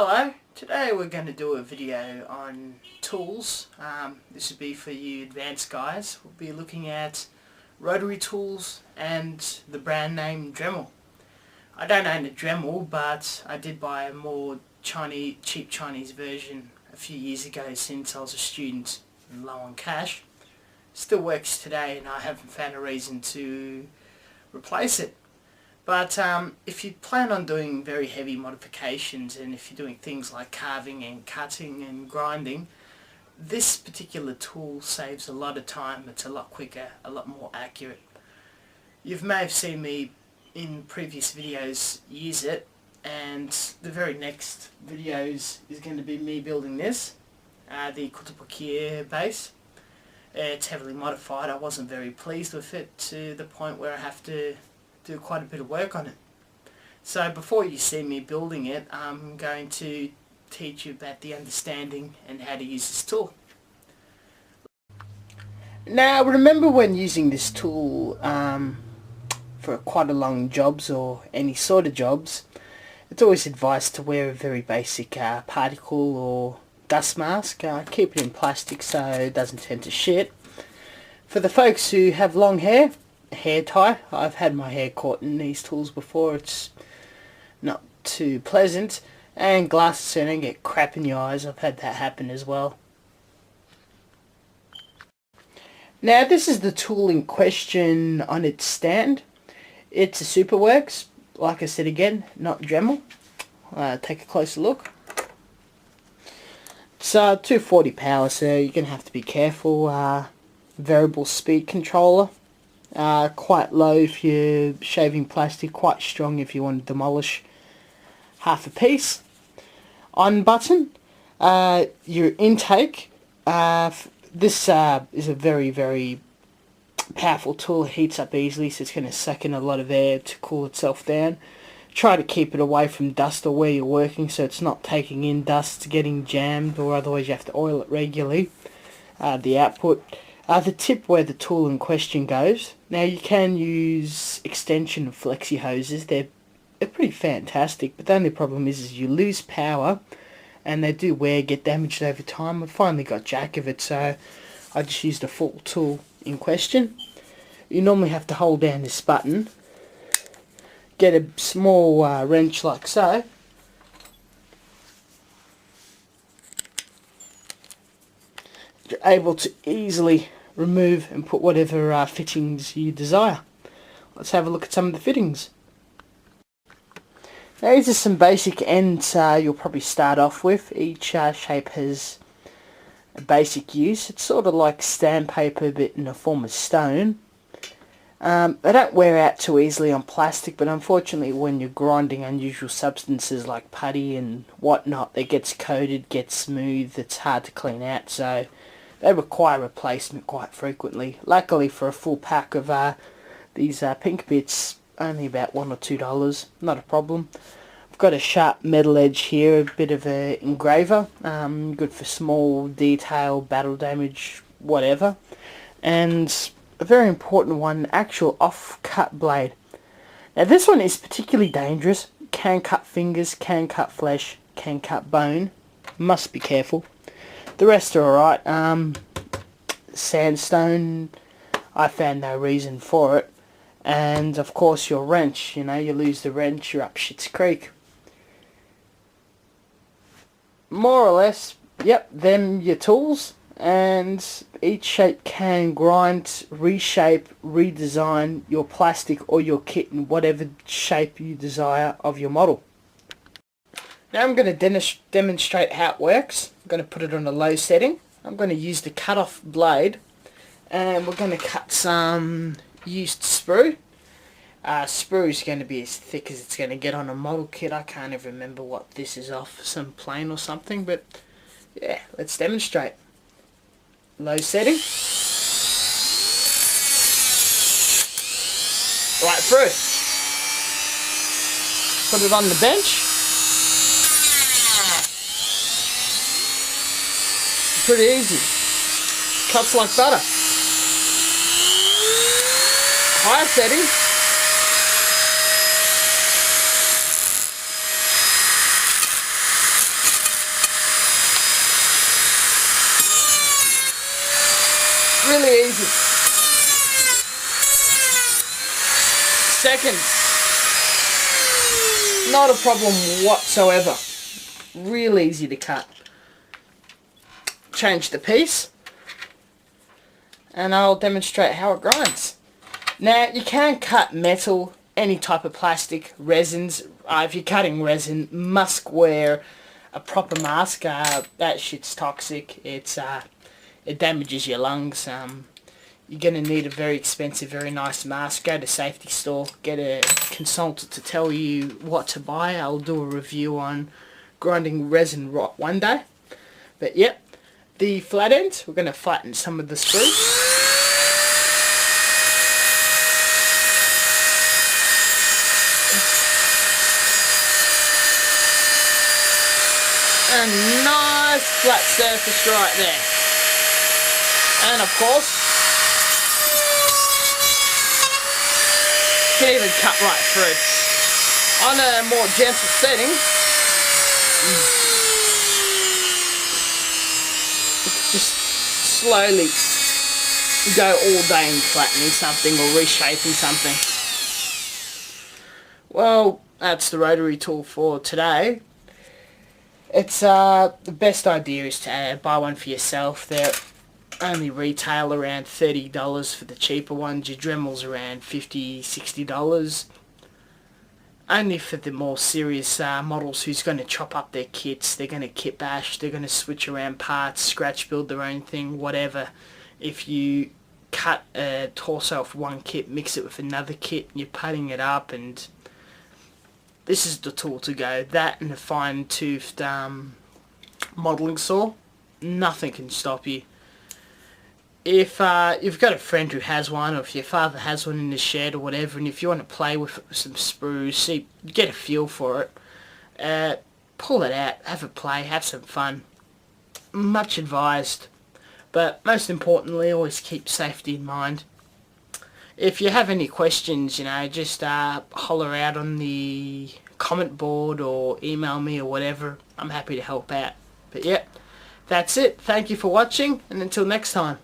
Hello, today we're going to do a video on tools. This would be for you advanced guys. We'll be looking at rotary tools and the brand name Dremel. I don't own a Dremel, but I did buy a more cheap Chinese version a few years ago since I was a student and low on cash. Still works today and I haven't found a reason to replace it. But if you plan on doing very heavy modifications, and if you're doing things like carving and cutting and grinding, this particular tool saves a lot of time. It's a lot quicker, a lot more accurate. You may have seen me in previous videos use it, and the very next videos is going to be me building this, the Kutupukia base. It's heavily modified. I wasn't very pleased with it to the point where I have to do quite a bit of work on it. So before you see me building it, I'm going to teach you about the understanding and how to use this tool. Now remember, when using this tool for quite a long jobs or any sort of jobs, it's always advised to wear a very basic particle or dust mask. Keep it in plastic so it doesn't tend to shit. For the folks who have long hair tie. I've had my hair caught in these tools before. It's not too pleasant. And glasses, so you don't get crap in your eyes. I've had that happen as well. Now this is the tool in question on its stand. It's a Superworks, like I said again, not Dremel. Take a closer look. It's 240 power, so you're going to have to be careful. Variable speed controller. Quite low if you're shaving plastic, quite strong if you want to demolish half a piece. On button, your intake. This is a very powerful tool. It heats up easily, so it's going to suck in a lot of air to cool itself down. Try to keep it away from dust or where you're working, so it's not taking in dust, getting jammed, or otherwise you have to oil it regularly. The output. The tip where the tool in question goes. Now you can use extension and flexi hoses. They're pretty fantastic, but the only problem is you lose power and they do wear, get damaged over time. I finally got jack of it, so I just used a full tool in question. You normally have to hold down this button, get a small wrench like so, you're able to easily remove and put whatever fittings you desire. Let's have a look at some of the fittings. Now these are some basic ends you'll probably start off with. Each shape has a basic use. It's sort of like sandpaper but in the form of stone. They don't wear out too easily on plastic, but unfortunately when you're grinding unusual substances like putty and whatnot, it gets coated, gets smooth, it's hard to clean out, so they require replacement quite frequently. Luckily for a full pack of these pink bits, only about $1 or $2, not a problem. I've got a sharp metal edge here, a bit of an engraver, good for small detail, battle damage, whatever. And a very important one, actual off-cut blade. Now this one is particularly dangerous. Can cut fingers, can cut flesh, can cut bone. Must be careful. The rest are alright. Sandstone, I found no reason for it. And of course your wrench, you lose the wrench, you're up shit's creek. More or less, yep, them your tools. And each shape can grind, reshape, redesign your plastic or your kit in whatever shape you desire of your model. Now I'm going to demonstrate how it works. I'm going to put it on a low setting. I'm going to use the cut-off blade, and we're going to cut some used sprue. Sprue is going to be as thick as it's going to get on a model kit. I can't even remember what this is off, some plane or something, but yeah, let's demonstrate. Low setting. Right through. Put it on the bench. Pretty easy. Cuts like butter. Higher setting. Really easy. Seconds. Not a problem whatsoever. Real easy to cut. Change the piece. And I'll demonstrate how it grinds. Now, you can cut metal, any type of plastic, resins. If you're cutting resin, must wear a proper mask. That shit's toxic. It damages your lungs. You're going to need a very expensive, very nice mask. Go to safety store, get a consultant to tell you what to buy. I'll do a review on grinding resin rot one day. But yep, the flat end, we're going to flatten some of the screws. A nice flat surface right there. And of course, you can even cut right through. On a more gentle setting, just slowly go all day in flattening something or reshaping something. Well, that's the rotary tool for today. It's the best idea is to buy one for yourself. They're only retail around $30 for the cheaper ones. Your Dremel's around $50, $60. Only for the more serious models who's going to chop up their kits. They're going to kit bash. They're going to switch around parts, scratch build their own thing, whatever. If you cut a torso off one kit, mix it with another kit, you're putting it up, and this is the tool to go. That and a fine-toothed modelling saw. Nothing can stop you. If you've got a friend who has one, or if your father has one in the shed or whatever, and if you want to play with it with some sprues, see, get a feel for it, pull it out, have a play, have some fun. Much advised. But most importantly, always keep safety in mind. If you have any questions, just holler out on the comment board or email me or whatever. I'm happy to help out. But yeah, that's it. Thank you for watching, and until next time.